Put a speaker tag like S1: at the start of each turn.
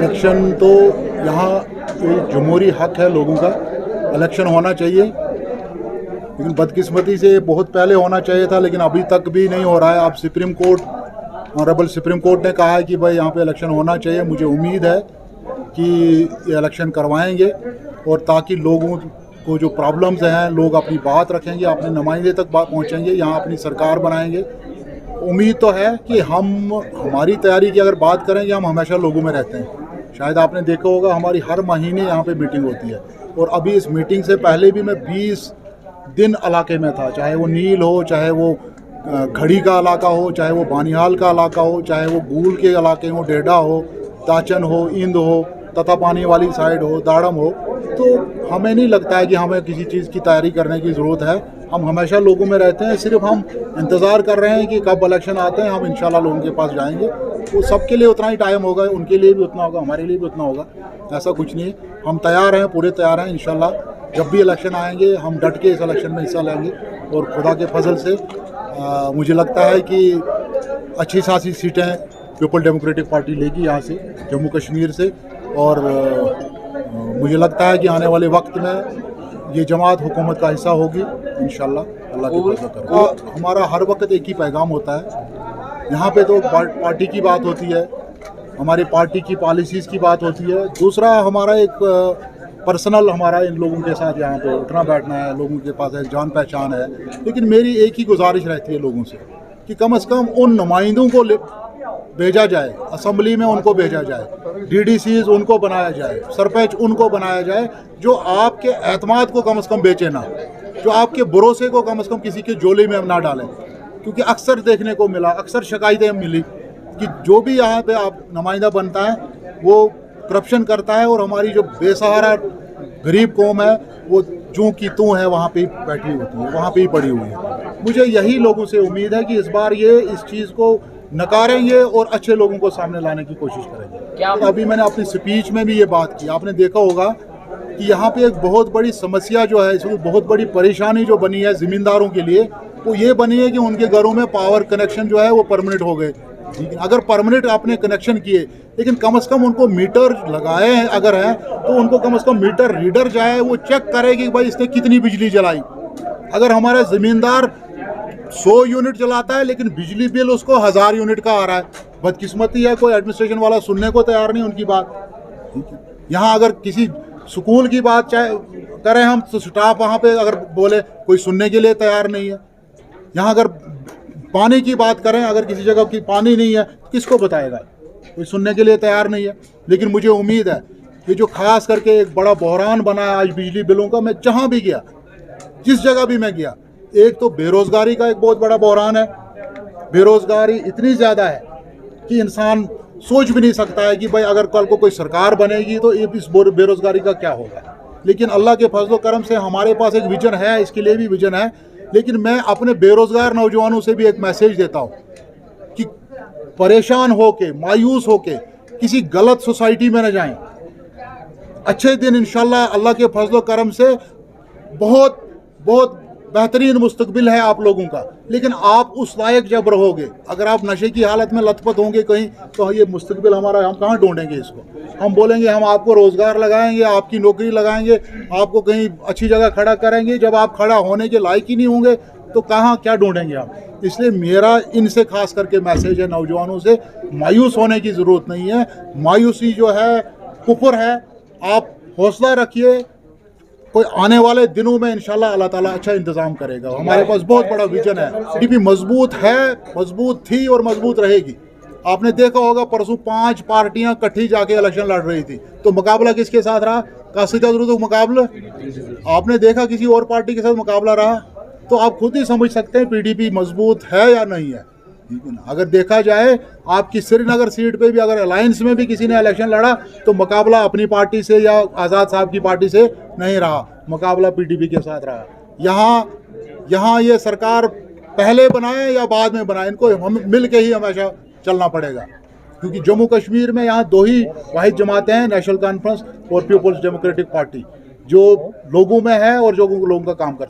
S1: Election तो यहाँ एक जमहूरी हक है लोगों का, इलेक्शन होना चाहिए, लेकिन बदकिस्मती से बहुत पहले होना चाहिए था, लेकिन अभी तक भी नहीं हो रहा है। अब supreme court, honourable supreme court ने कहा है कि भाई यहाँ पे इलेक्शन होना चाहिए। मुझे उम्मीद है कि ये इलेक्शन करवाएंगे और ताकि लोगों को जो प्रॉब्लम्स हैं लोग अपनी बात रखेंगे, अपने नुमाइंदे तक बात पहुँचेंगे, यहाँ अपनी सरकार बनाएंगे। उम्मीद तो है कि हमारी तैयारी की अगर बात करें कि हम हमेशा लोगों में रहते हैं। शायद आपने देखा होगा हमारी हर महीने यहाँ पे मीटिंग होती है, और अभी इस मीटिंग से पहले भी मैं 20 दिन इलाके में था, चाहे वो नील हो, चाहे वो घड़ी का इलाका हो, चाहे वो बानिहाल का इलाका हो, चाहे वो गूल के इलाके हो, डेडा हो, ताचन हो, इंद हो, तथा पानी वाली साइड हो, दाड़म हो। तो हमें नहीं लगता है कि हमें किसी चीज़ की तैयारी करने की ज़रूरत है। हम हमेशा लोगों में रहते हैं, सिर्फ हम इंतज़ार कर रहे हैं कि कब इलेक्शन आते हैं, हम इंशाल्लाह लोगों के पास जाएंगे। वो सबके लिए उतना ही टाइम होगा, उनके लिए भी उतना होगा, हमारे लिए भी उतना होगा, ऐसा कुछ नहीं है। हम तैयार हैं, पूरे तैयार हैं। इंशाल्लाह जब भी इलेक्शन आएंगे हम डट के इस इलेक्शन में हिस्सा लेंगे, और खुदा के फजल से मुझे लगता है कि अच्छी खासी सीटें पीपल डेमोक्रेटिक पार्टी लेगी यहाँ से, जम्मू कश्मीर से। और मुझे लगता है कि आने वाले वक्त में ये जमात हुकूमत का हिस्सा होगी इंशाल्लाह, अल्लाह की फजल कर। हमारा हर वक्त एक ही पैगाम होता है, यहाँ पे तो पार्टी की बात होती है, हमारी पार्टी की पॉलिसीज़ की बात होती है। दूसरा हमारा एक पर्सनल, हमारा इन लोगों के साथ यहाँ पे उठना बैठना है, लोगों के पास एक जान पहचान है। लेकिन मेरी एक ही गुजारिश रहती है लोगों से कि कम से कम उन नुमाइंदों को भेजा जाए, असम्बली में उनको भेजा जाए, DDCs उनको बनाया जाए, सरपंच उनको बनाया जाए जो आपके एतमाद को कम से कम बेचे ना, जो आपके भरोसे को कम से कम किसी के झोले में ना डालें। क्योंकि अक्सर देखने को मिला, अक्सर शिकायतें मिली कि जो भी यहाँ पे आप नुमाइंदा बनता है वो करप्शन करता है, और हमारी जो बेसहारा गरीब कौम है वो जूं की तूं है, वहाँ पे ही बैठी होती है, वहाँ पे ही पड़ी हुई है। मुझे यही लोगों से उम्मीद है कि इस बार ये इस चीज़ को नकारेंगे और अच्छे लोगों को सामने लाने की कोशिश करेंगे। तो अभी मैंने अपनी स्पीच में भी ये बात की, आपने देखा होगा कि यहाँ पे एक बहुत बड़ी समस्या जो है, इसमें बहुत बड़ी परेशानी जो बनी है ज़मींदारों के लिए, वो ये बनी है कि उनके घरों में पावर कनेक्शन जो है वो परमानेंट हो गए। लेकिन अगर परमानेंट आपने कनेक्शन किए, लेकिन कम से कम उनको मीटर लगाए हैं अगर है, तो उनको कम से कम मीटर रीडर जाए, वो चेक करे कि भाई इसने कितनी बिजली जलाई। अगर हमारा ज़मींदार 100 यूनिट जलाता है लेकिन बिजली बिल उसको 1000 यूनिट का आ रहा है, बदकिस्मती है, कोई एडमिनिस्ट्रेशन वाला सुनने को तैयार नहीं उनकी बात। यहाँ अगर किसी स्कूल की बात चाहे करें हम, तो स्टाफ वहाँ पे अगर बोले, कोई सुनने के लिए तैयार नहीं है। यहाँ अगर पानी की बात करें, अगर किसी जगह की पानी नहीं है तो किसको बताएगा, कोई सुनने के लिए तैयार नहीं है। लेकिन मुझे उम्मीद है कि जो खास करके एक बड़ा बहरान बना है आज बिजली बिलों का, मैं जहाँ भी गया, जिस जगह भी मैं गया, एक तो बेरोज़गारी का एक बहुत बड़ा बहरान है। बेरोज़गारी इतनी ज़्यादा है कि इंसान सोच भी नहीं सकता है कि भाई अगर कल को कोई सरकार बनेगी तो इस बेरोज़गारी का क्या होगा। लेकिन अल्लाह के फजल करम से हमारे पास एक विजन है, इसके लिए भी विजन है। लेकिन मैं अपने बेरोज़गार नौजवानों से भी एक मैसेज देता हूँ कि परेशान होके, मायूस होके किसी गलत सोसाइटी में न जाएं। अच्छे दिन इंशाल्लाह अल्लाह के फजल करम से बहुत बहुत बेहतरीन मुस्तकबिल है आप लोगों का। लेकिन आप उस लायक जब रहोगे, अगर आप नशे की हालत में लथपथ होंगे कहीं, तो ये मुस्तकबिल हमारा हम कहाँ ढूंढेंगे इसको। हम बोलेंगे हम आपको रोज़गार लगाएंगे, आपकी नौकरी लगाएंगे, आपको कहीं अच्छी जगह खड़ा करेंगे, जब आप खड़ा होने के लायक ही नहीं होंगे तो कहाँ क्या ढूंढेंगे हम। इसलिए मेरा इनसे खास करके मैसेज है, नौजवानों से, मायूस होने की ज़रूरत नहीं है। मायूसी जो है कुफर है। आप हौसला रखिए, कोई आने वाले दिनों में इंशाल्लाह अल्लाह ताला अच्छा इंतज़ाम करेगा। हमारे पास बहुत बड़ा विजन है। PDP मजबूत है, मजबूत थी और मजबूत रहेगी। आपने देखा होगा परसों 5 पार्टियां इकट्ठी जाके इलेक्शन लड़ रही थी, तो मुकाबला किसके साथ रहा? कासिदा तो मुकाबला आपने देखा किसी और पार्टी के साथ मुकाबला रहा? तो आप खुद ही समझ सकते हैं PDP मजबूत है या नहीं है। अगर देखा जाए आपकी श्रीनगर सीट पे भी अगर अलायंस में भी किसी ने इलेक्शन लड़ा तो मुकाबला अपनी पार्टी से या आज़ाद साहब की पार्टी से नहीं रहा, मुकाबला PDP के साथ रहा। यहाँ ये सरकार पहले बनाए या बाद में बनाए, इनको हम मिल के ही हमेशा चलना पड़ेगा। क्योंकि जम्मू कश्मीर में यहाँ 2 ही वाहिद जमातें हैं, नेशनल कॉन्फ्रेंस और पीपल्स डेमोक्रेटिक पार्टी, जो लोगों में है और जो लोगों का काम करती है।